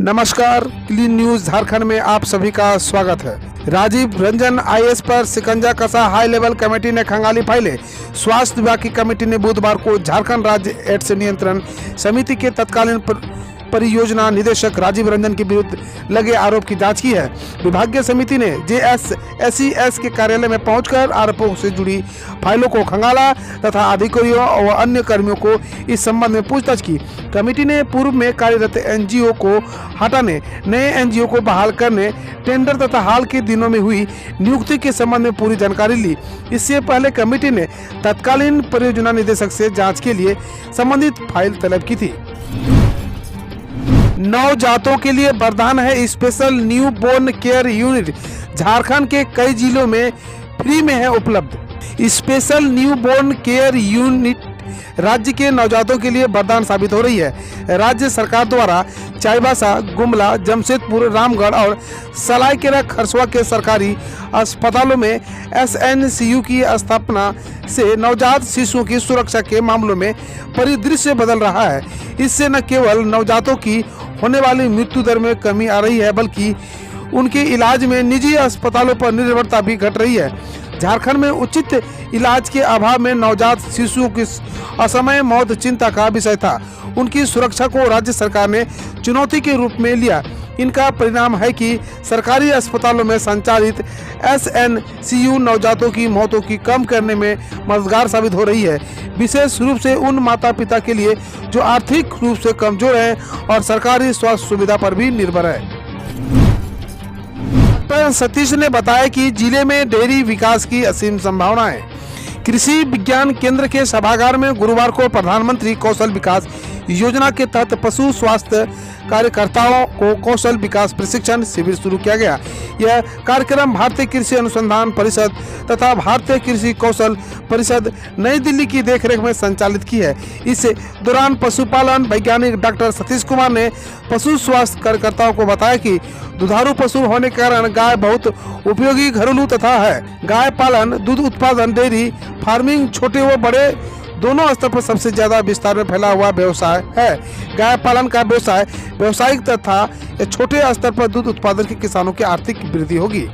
नमस्कार, clean news Jharkhand में आप सभी का स्वागत है। राजीव रंजन आईएएस पर शिकंजा कसा, हाई लेवल कमेटी ने खंगाली फाइलें। स्वास्थ्य विभाग की कमेटी ने बुधवार को झारखंड राज्य एड्स नियंत्रण समिति के तत्कालीन परियोजना निदेशक राजीव रंजन के विरुद्ध लगे आरोप की जांच की है। विभागीय समिति ने JSSES के कार्यालय में पहुंचकर आरोपों से जुड़ी फाइलों को खंगाला तथा अधिकारियों और अन्य कर्मियों को इस संबंध में पूछताछ की। कमेटी ने पूर्व में कार्यरत NGO को हटाने, नए NGO को बहाल करने, टेंडर तथा हाल के दिनों में हुई नियुक्ति के संबंध में पूरी जानकारी ली। इससे पहले कमेटी ने तत्कालीन परियोजना निदेशक से जाँच के लिए संबंधित फाइल तलब की थी। नवजातों के लिए वरदान है special newborn care unit. Jharkhand के कई जिलों में फ्री में है उपलब्ध। Special newborn care unit राज्य के नवजातों के लिए वरदान साबित हो रही है। राज्य सरकार द्वारा चाईबासा, गुमला, जमशेदपुर, रामगढ़ और सरायकेला खरसुआ के सरकारी अस्पतालों में SNCU की स्थापना से नवजात शिशुओं की सुरक्षा के मामलों में परिदृश्य बदल रहा है। इससे न केवल नवजातों की होने वाली मृत्यु दर में कमी आ रही है, बल्कि उनके इलाज में निजी अस्पतालों पर निर्भरता भी घट रही है। झारखंड में उचित इलाज के अभाव में नवजात शिशुओं की असमय मौत चिंता का विषय था। उनकी सुरक्षा को राज्य सरकार ने चुनौती के रूप में लिया। इनका परिणाम है कि सरकारी अस्पतालों में संचालित SNCU नवजातों की मौतों की कम करने में मददगार साबित हो रही है, विशेष रूप से उन माता पिता के लिए जो आर्थिक रूप से कमजोर हैं और सरकारी स्वास्थ्य सुविधा पर भी निर्भर है। डॉक्टर सतीश ने बताया कि जिले में डेयरी विकास की असीम संभावना है। कृषि विज्ञान केंद्र के सभागार में गुरुवार को प्रधानमंत्री कौशल विकास योजना के तहत पशु स्वास्थ्य कार्यकर्ताओं को कौशल विकास प्रशिक्षण शिविर शुरू किया गया। यह कार्यक्रम भारतीय कृषि अनुसंधान परिषद तथा भारतीय कृषि कौशल परिषद नई दिल्ली की देखरेख में संचालित की है। इस दौरान पशुपालन वैज्ञानिक डॉक्टर सतीश कुमार ने पशु स्वास्थ्य कार्यकर्ताओं को बताया कि दुधारू पशु होने के कारण गाय बहुत उपयोगी घरेलू तथा है। गाय पालन, दूध उत्पादन, डेयरी फार्मिंग छोटे व बड़े दोनों स्तर पर सबसे ज्यादा विस्तार में फैला हुआ व्यवसाय है। गाय पालन का व्यवसाय व्यावसायिक तथा छोटे स्तर पर दूध उत्पादन के किसानों की आर्थिक वृद्धि होगी।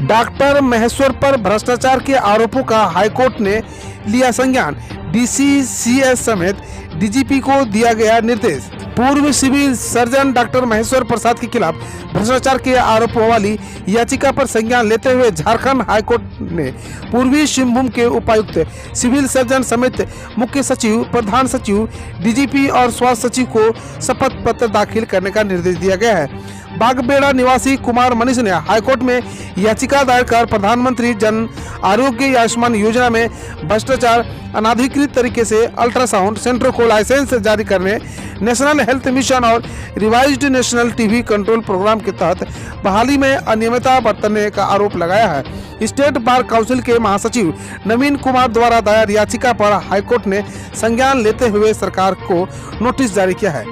डॉक्टर महेश्वर पर भ्रष्टाचार के आरोपों का हाईकोर्ट ने लिया संज्ञान। DCCS समेत DGP को दिया गया निर्देश। पूर्व सिविल सर्जन डॉक्टर महेश्वर प्रसाद के खिलाफ भ्रष्टाचार के आरोपों वाली याचिका पर संज्ञान लेते हुए झारखंड हाईकोर्ट ने पूर्वी सिंहभूम के उपायुक्त, सिविल सर्जन समेत मुख्य सचिव, प्रधान सचिव, DGP और स्वास्थ्य सचिव को शपथ पत्र दाखिल करने का निर्देश दिया गया है। बागबेड़ा निवासी कुमार मनीष ने हाईकोर्ट में याचिका दायर कर प्रधानमंत्री जन आरोग्य आयुष्मान योजना में भ्रष्टाचार, अनाधिकृत तरीके से अल्ट्रासाउंड सेंटरों को लाइसेंस जारी करने, नेशनल हेल्थ मिशन और revised national TB control programme के तहत बहाली में अनियमितता बरतने का आरोप लगाया है। स्टेट बार काउंसिल के महासचिव नवीन कुमार द्वारा दायर याचिका पर हाईकोर्ट ने संज्ञान लेते हुए सरकार को नोटिस जारी किया है।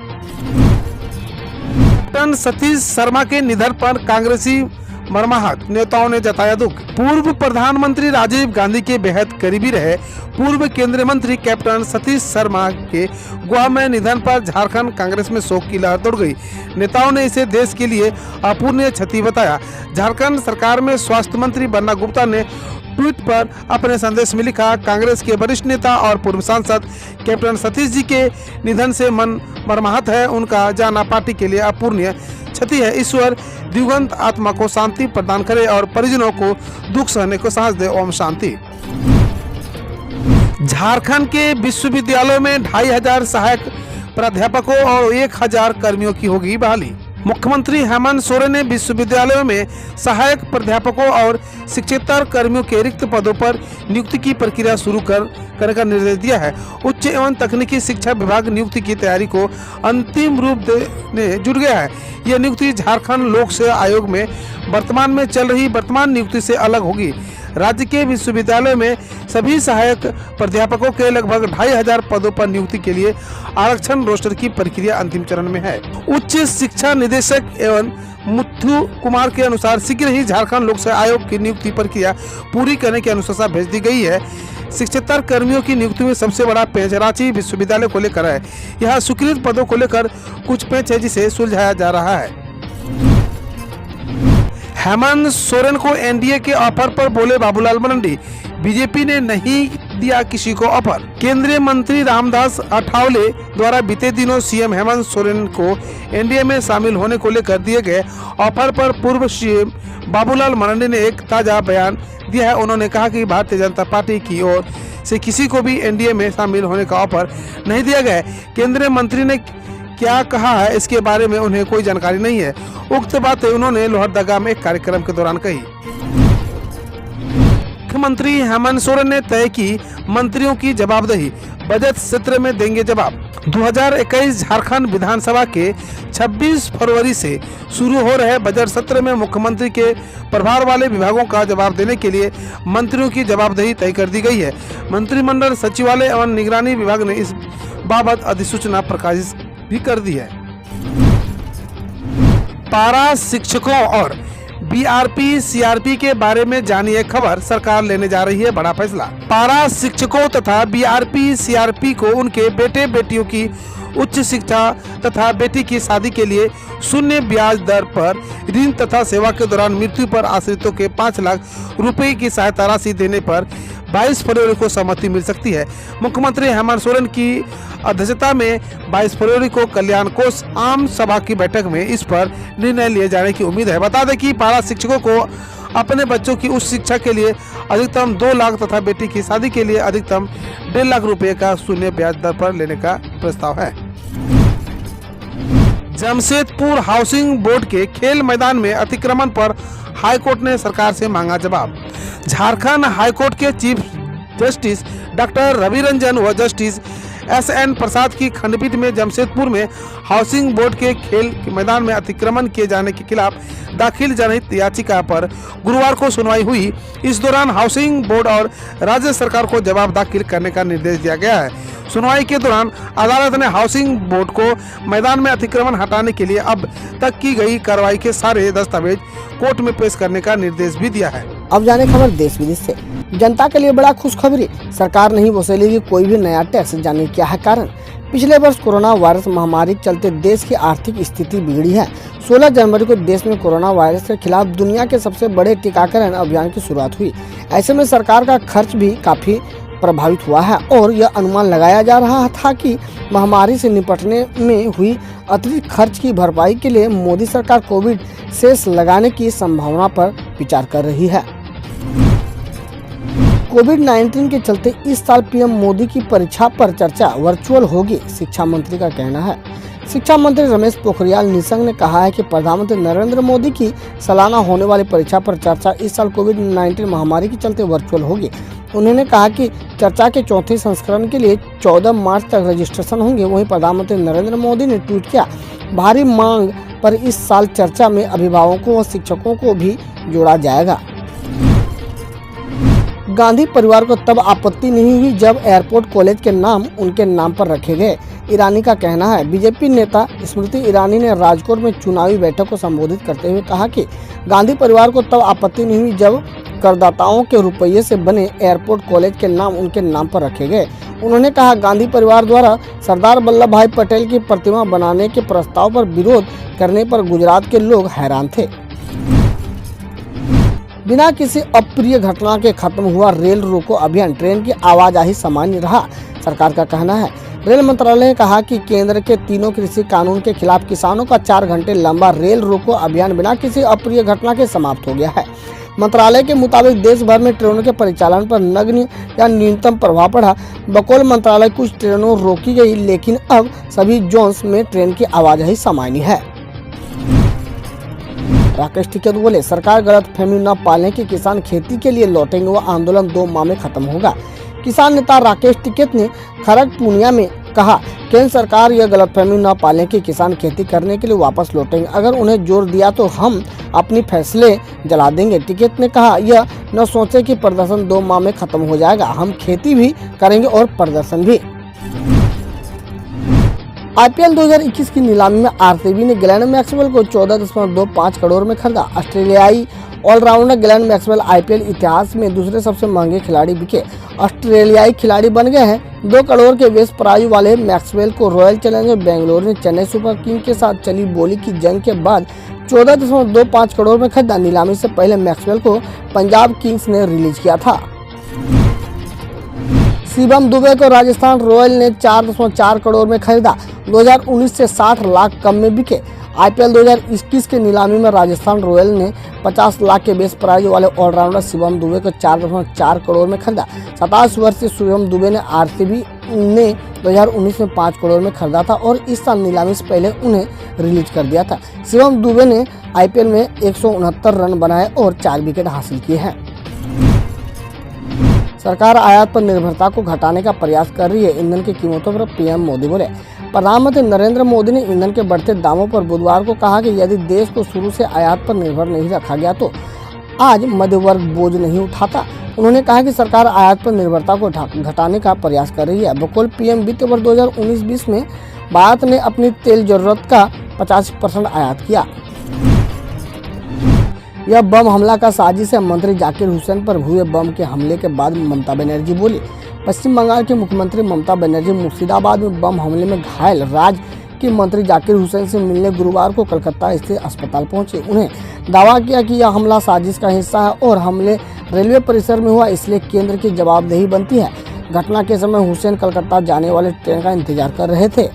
कैप्टन सतीश शर्मा के निधन पर कांग्रेसी मर्माहत, नेताओं ने जताया दुख। पूर्व प्रधानमंत्री राजीव गांधी के बेहद करीबी रहे पूर्व केंद्रीय मंत्री कैप्टन सतीश शर्मा के गोवा में निधन पर झारखंड कांग्रेस में शोक की लहर दौड़ गई। नेताओं ने इसे देश के लिए अपूरणीय क्षति बताया। झारखंड सरकार में स्वास्थ्य मंत्री बन्ना गुप्ता ने ट्वीट पर अपने संदेश में लिखा, कांग्रेस के वरिष्ठ नेता और पूर्व सांसद कैप्टन सतीश जी के निधन से मन मर्माहत है। उनका जाना पार्टी के लिए अपूरणीय क्षति है। ईश्वर दिवंगत आत्मा को शांति प्रदान करे और परिजनों को दुख सहने को साहस दे। ओम शांति। झारखंड के विश्वविद्यालयों में 2500 सहायक प्राध्यापकों और 1000 कर्मियों की होगी बहाली। मुख्यमंत्री हेमंत सोरेन ने विश्वविद्यालयों में सहायक प्राध्यापकों और शिक्षकेतर कर्मियों के रिक्त पदों पर नियुक्ति की प्रक्रिया शुरू करने का निर्देश दिया है। उच्च एवं तकनीकी शिक्षा विभाग नियुक्ति की तैयारी को अंतिम रूप देने जुट गया है। यह नियुक्ति झारखंड लोक सेवा आयोग में वर्तमान में चल रही वर्तमान नियुक्ति से अलग होगी। राज्य के विश्वविद्यालयों में सभी सहायक प्राध्यापकों के लगभग 2500 पदों पर नियुक्ति के लिए आरक्षण रोस्टर की प्रक्रिया अंतिम चरण में है। उच्च शिक्षा निदेशक एवं मुथ्थू कुमार के अनुसार शीघ्र ही झारखंड लोक सेवा आयोग की नियुक्ति प्रक्रिया पूरी करने की अनुशंसा भेज दी गई है। शिक्षेतर कर्मियों की नियुक्ति में सबसे बड़ा पेंच रांची विश्वविद्यालय को लेकर है। यहाँ स्वीकृत पदों को लेकर कुछ पेंच है जिसे सुलझाया जा रहा है। हेमंत सोरेन को एनडीए के ऑफर पर बोले बाबूलाल मरांडी, बीजेपी ने नहीं दिया किसी को ऑफर। केंद्रीय मंत्री रामदास अठावले द्वारा बीते दिनों सीएम हेमंत सोरेन को एनडीए में शामिल होने को लेकर दिए गए ऑफर पर पूर्व सीएम बाबूलाल मरांडी ने एक ताजा बयान दिया है। उन्होंने कहा कि भारतीय जनता पार्टी की ओर से किसी को भी एनडीए में शामिल होने का ऑफर नहीं दिया गया है। केंद्रीय मंत्री ने क्या कहा है इसके बारे में उन्हें कोई जानकारी नहीं है। उक्त बातें उन्होंने लोहरदगा में एक कार्यक्रम के दौरान कही। मुख्यमंत्री हेमंत सोरेन ने तय की मंत्रियों की जवाबदेही, बजट सत्र में देंगे जवाब। 2021 झारखंड विधानसभा के 26 फरवरी से शुरू हो रहे बजट सत्र में मुख्यमंत्री के प्रभार वाले विभागों का जवाब देने के लिए मंत्रियों की जवाबदेही तय कर दी गई है। मंत्रिमंडल सचिवालय एवं निगरानी विभाग ने इस बाबत अधिसूचना प्रकाशित भी कर दी है। पारा शिक्षकों और बीआरपी सीआरपी के बारे में जानिए खबर, सरकार लेने जा रही है बड़ा फैसला। पारा शिक्षकों तथा बीआरपी सीआरपी को उनके बेटे बेटियों की उच्च शिक्षा तथा बेटी की शादी के लिए शून्य ब्याज दर पर ऋण तथा सेवा के दौरान मृत्यु पर आश्रितों के 5 लाख रुपए की सहायता राशि देने पर 22 फरवरी को सहमति मिल सकती है। मुख्यमंत्री हेमंत सोरेन की अध्यक्षता में 22 फरवरी को कल्याण कोष आम सभा की बैठक में इस पर निर्णय लिए जाने की उम्मीद है। बता दें कि पारा शिक्षकों को अपने बच्चों की उच्च शिक्षा के लिए अधिकतम 2 लाख तथा बेटी की शादी के लिए अधिकतम 1.5 लाख रुपए का शून्य ब्याज दर पर लेने का प्रस्ताव है। जमशेदपुर हाउसिंग बोर्ड के खेल मैदान में अतिक्रमण पर हाईकोर्ट ने सरकार से मांगा जवाब। झारखंड हाईकोर्ट के chief justice doctor Ravi Ranjan व जस्टिस एसएन प्रसाद की खंडपीठ में जमशेदपुर में हाउसिंग बोर्ड के खेल के मैदान में अतिक्रमण किए जाने के खिलाफ दाखिल जनहित याचिका पर गुरुवार को सुनवाई हुई। इस दौरान हाउसिंग बोर्ड और राज्य सरकार को जवाब दाखिल करने का निर्देश दिया गया है। सुनवाई के दौरान अदालत ने हाउसिंग बोर्ड को मैदान में अतिक्रमण हटाने के लिए अब तक की गई कार्रवाई के सारे दस्तावेज कोर्ट में पेश करने का निर्देश भी दिया है। अब जाने खबर देश विदेश से। जनता के लिए बड़ा खुशखबरी, सरकार नहीं वसूलेगी कोई भी नया टैक्स। जाने क्या है कारण। पिछले वर्ष कोरोना वायरस महामारी के चलते देश की आर्थिक स्थिति बिगड़ी है। 16 जनवरी को देश में कोरोना वायरस के खिलाफ दुनिया के सबसे बड़े टीकाकरण अभियान की शुरुआत हुई। ऐसे में सरकार का खर्च भी काफी प्रभावित हुआ है और यह अनुमान लगाया जा रहा था कि महामारी से निपटने में हुई अतिरिक्त खर्च की भरपाई के लिए मोदी सरकार कोविड सेस लगाने की संभावना पर विचार कर रही है। कोविड-19 के चलते इस साल पीएम मोदी की परीक्षा पर चर्चा वर्चुअल होगी, शिक्षा मंत्री का कहना है। शिक्षा मंत्री रमेश पोखरियाल निशंक ने कहा है कि प्रधानमंत्री नरेंद्र मोदी की सालाना होने वाली परीक्षा पर चर्चा इस साल कोविड-19 महामारी के चलते वर्चुअल होगी। उन्होंने कहा कि चर्चा के चौथे संस्करण के लिए 14 मार्च तक रजिस्ट्रेशन होंगे। वहीं प्रधानमंत्री नरेंद्र मोदी ने ट्वीट किया, भारी मांग पर इस साल चर्चा में अभिभावकों व शिक्षकों को भी जोड़ा जाएगा। गांधी परिवार को तब आपत्ति नहीं हुई जब एयरपोर्ट कॉलेज के नाम उनके नाम पर रखे गए, ईरानी का कहना है। बीजेपी नेता स्मृति ईरानी ने राजकोट में चुनावी बैठक को संबोधित करते हुए कहा कि गांधी परिवार को तब आपत्ति नहीं हुई जब करदाताओं के रुपये से बने एयरपोर्ट कॉलेज के नाम उनके नाम पर रखे गए। उन्होंने कहा, गांधी परिवार द्वारा सरदार वल्लभ भाई पटेल की प्रतिमा बनाने के प्रस्ताव पर विरोध करने पर गुजरात के लोग हैरान थे। बिना किसी अप्रिय घटना के खत्म हुआ रेल रोको अभियान, ट्रेन की आवाजाही सामान्य रहा, सरकार का कहना है। रेल मंत्रालय ने कहा कि केंद्र के तीनों कृषि कानून के खिलाफ किसानों का 4 घंटे लंबा रेल रोको अभियान बिना किसी अप्रिय घटना के समाप्त हो गया है। मंत्रालय के मुताबिक देश भर में ट्रेनों के परिचालन पर नगण्य या न्यूनतम प्रभाव पड़ा। बकौल मंत्रालय कुछ ट्रेनों रोकी गई, लेकिन अब सभी जोन्स में ट्रेन की आवाजाही सामान्य है। राकेश टिकैत बोले, सरकार गलतफहमी न पालने की किसान खेती के लिए लौटेंगे व आंदोलन 2 माह में खत्म होगा। किसान नेता राकेश टिकैत ने खड़गपुर में कहा केंद्र सरकार यह गलतफहमी न पाले कि किसान खेती करने के लिए वापस लौटेंगे। अगर उन्हें जोर दिया तो हम अपनी फैसले जला देंगे। टिकैत ने कहा, यह न सोचे कि प्रदर्शन 2 माह में खत्म हो जाएगा। हम खेती भी करेंगे और प्रदर्शन भी। आईपीएल 2021 की नीलामी में आरसीबी ने ग्लेन मैक्सवेल को 14.25 करोड़ में खरीदा। ऑस्ट्रेलियाई ऑलराउंडर ग्लेन मैक्सवेल आईपीएल इतिहास में दूसरे सबसे महंगे खिलाड़ी बिके ऑस्ट्रेलियाई खिलाड़ी बन गए हैं। 2 करोड़ के बेस प्राइस वाले मैक्सवेल को रॉयल चैलेंजर बेंगलुरु ने चेन्नई सुपर किंग के साथ चली बोली की जंग के बाद 14.25 करोड़ में खरीदा। नीलामी से पहले मैक्सवेल को पंजाब किंग्स ने रिलीज किया था। शिवम दुबे को राजस्थान रॉयल ने 4.4 करोड़ में खरीदा। 2019 से 60 लाख कम में बिके। आईपीएल 2021 के नीलामी में राजस्थान रॉयल ने 50 लाख के बेस प्राइस वाले ऑलराउंडर शिवम दुबे को 4.4 करोड़ में खरीदा। 27 वर्षीय शिवम दुबे ने आरसीबी ने 2019 में 5 करोड़ में खरीदा था और इस साल नीलामी से पहले उन्हें रिलीज कर दिया था। शिवम दुबे ने आईपीएल में 169 रन बनाए और 4 विकेट हासिल किए हैं। सरकार आयात पर निर्भरता को घटाने का प्रयास कर रही है। ईंधन की कीमतों पर पीएम मोदी बोले। प्रधानमंत्री नरेंद्र मोदी ने ईंधन के बढ़ते दामों पर बुधवार को कहा कि यदि देश को शुरू से आयात पर निर्भर नहीं रखा गया तो आज मध्य वर्ग बोझ नहीं उठाता। उन्होंने कहा कि सरकार आयात पर निर्भरता को घटाने का प्रयास कर रही है। बकौल पीएम वित्त वर्ष 2019-20 में भारत ने अपनी तेल जरूरत का 50% आयात किया। यह बम हमला का साजिश है। मंत्री जाकिर हुसैन पर हुए बम के हमले के बाद ममता बनर्जी बोली। पश्चिम बंगाल की मुख्यमंत्री ममता बनर्जी मुर्शिदाबाद में बम हमले में घायल राज्य के मंत्री जाकिर हुसैन से मिलने गुरुवार को कलकत्ता स्थित अस्पताल पहुंचे। उन्हें दावा किया कि यह हमला साजिश का हिस्सा है और हमले रेलवे परिसर में हुआ, इसलिए केंद्र की जवाबदेही बनती है। घटना के समय हुसैन कलकत्ता जाने वाले ट्रेन का इंतजार कर रहे थे।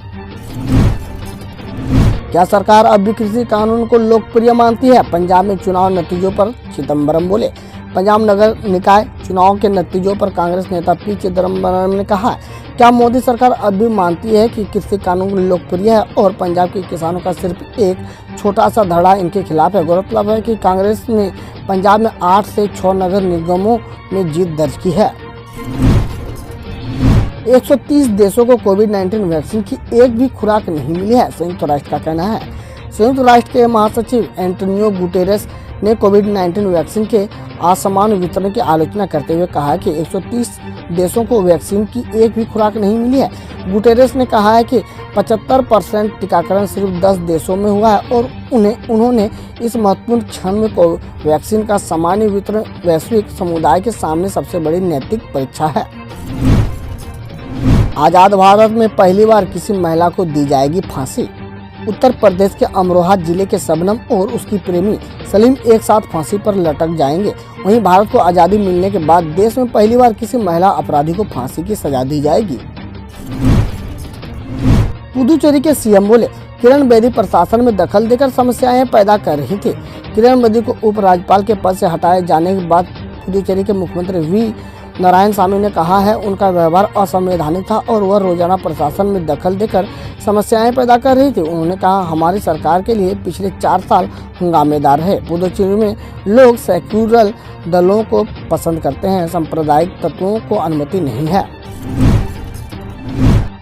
क्या सरकार अब भी कृषि कानून को लोकप्रिय मानती है? पंजाब में चुनाव नतीजों पर चिदंबरम बोले। पंजाब नगर निकाय चुनाव के नतीजों पर कांग्रेस नेता पी चिदंबरम ने कहा, क्या मोदी सरकार अब भी मानती है कि कृषि कानून लोकप्रिय है और पंजाब के किसानों का सिर्फ एक छोटा सा धड़ा इनके खिलाफ है? गौरतलब है कि कांग्रेस ने पंजाब में 8 से 6 नगर निगमों में जीत दर्ज की है। 130 देशों को कोविड-19 वैक्सीन की एक भी खुराक नहीं मिली है, संयुक्त राष्ट्र का कहना है। संयुक्त राष्ट्र के महासचिव एंटोनियो गुटेरेस ने कोविड-19 वैक्सीन के असमान वितरण की आलोचना करते हुए कहा कि 130 देशों को वैक्सीन की एक भी खुराक नहीं मिली है। गुटेरेस ने कहा है कि 75% टीकाकरण सिर्फ 10 देशों में हुआ है और उन्होंने इस महत्वपूर्ण क्षण में वैक्सीन का सामान्य वितरण वैश्विक समुदाय के सामने सबसे बड़ी नैतिक परीक्षा है। आजाद भारत में पहली बार किसी महिला को दी जाएगी फांसी। उत्तर प्रदेश के अमरोहा जिले के शबनम और उसकी प्रेमी सलीम एक साथ फांसी पर लटक जाएंगे। वहीं भारत को आज़ादी मिलने के बाद देश में पहली बार किसी महिला अपराधी को फांसी की सजा दी जाएगी। पुदुचेरी के सीएम बोले, किरण बेदी प्रशासन में दखल देकर समस्याएं पैदा कर रही थी। किरण बेदी को उपराज्यपाल के पद से हटाए जाने के बाद पुदुचेरी के मुख्यमंत्री वी नारायणसामी ने कहा है उनका व्यवहार असंवैधानिक था और वह रोजाना प्रशासन में दखल देकर समस्याएं पैदा कर रही थी। उन्होंने कहा, हमारी सरकार के लिए पिछले 4 साल हंगामेदार है। पुदुचेरी में लोग सेक्युलर दलों को पसंद करते हैं, सांप्रदायिक तत्वों को अनुमति नहीं है।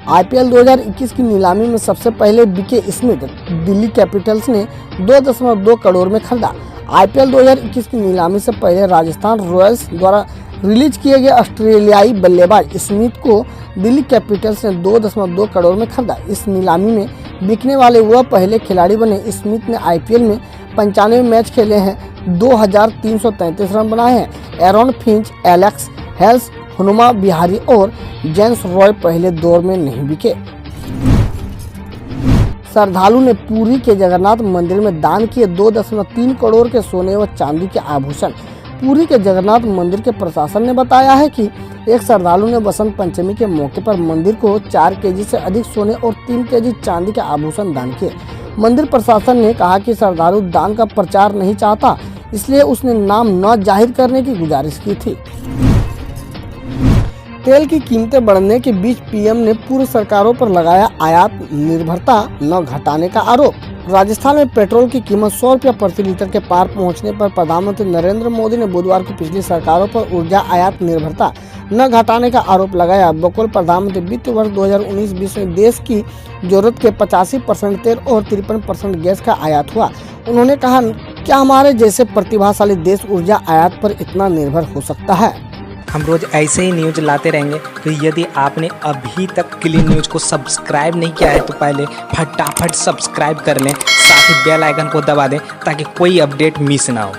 आईपीएल 2021 की नीलामी में सबसे पहले बीके स्मिथ दिल्ली कैपिटल्स ने 2.2 करोड़ में खरीदा। आईपीएल 2021 की नीलामी से पहले राजस्थान रॉयल्स द्वारा रिलीज किए गए ऑस्ट्रेलियाई बल्लेबाज स्मिथ को दिल्ली कैपिटल्स ने 2.2 करोड़ में खरीदा। इस नीलामी में बिकने वाले वह पहले खिलाड़ी बने। स्मिथ ने आईपीएल में 95 मैच खेले हैं, 2333 रन बनाए हैं। Aaron Finch, Alex Hales, Hanuma Bihari और जेम्स रॉय पहले दौर में नहीं बिके। श्रद्धालु ने पुरी के जगन्नाथ मंदिर में दान किए 2.3 करोड़ के सोने व चांदी के आभूषण। पुरी के जगन्नाथ मंदिर के प्रशासन ने बताया है कि एक श्रद्धालु ने बसंत पंचमी के मौके पर मंदिर को 4 केजी से अधिक सोने और 3 केजी चांदी के आभूषण दान किए। मंदिर प्रशासन ने कहा कि श्रद्धालु दान का प्रचार नहीं चाहता, इसलिए उसने नाम न जाहिर करने की गुजारिश की थी। तेल की कीमतें बढ़ने के बीच पीएम ने पूर्व सरकारों पर लगाया आयात निर्भरता न घटाने का आरोप। राजस्थान में पेट्रोल की कीमत 100 रुपया प्रति लीटर के पार पहुंचने पर प्रधानमंत्री नरेंद्र मोदी ने बुधवार को पिछली सरकारों पर ऊर्जा आयात निर्भरता न घटाने का आरोप लगाया। बकौल प्रधानमंत्री वित्त वर्ष 2019-20 में देश की जरूरत के 85% तेल और 53% गैस का आयात हुआ। उन्होंने कहा, क्या हमारे जैसे प्रतिभाशाली देश ऊर्जा आयात पर इतना निर्भर हो सकता है? हम रोज ऐसे ही न्यूज लाते रहेंगे। तो यदि आपने अभी तक क्लीन न्यूज को सब्सक्राइब नहीं किया है तो पहले फटाफट सब्सक्राइब कर लें, साथ ही बेल आइकन को दबा दें ताकि कोई अपडेट मिस ना हो।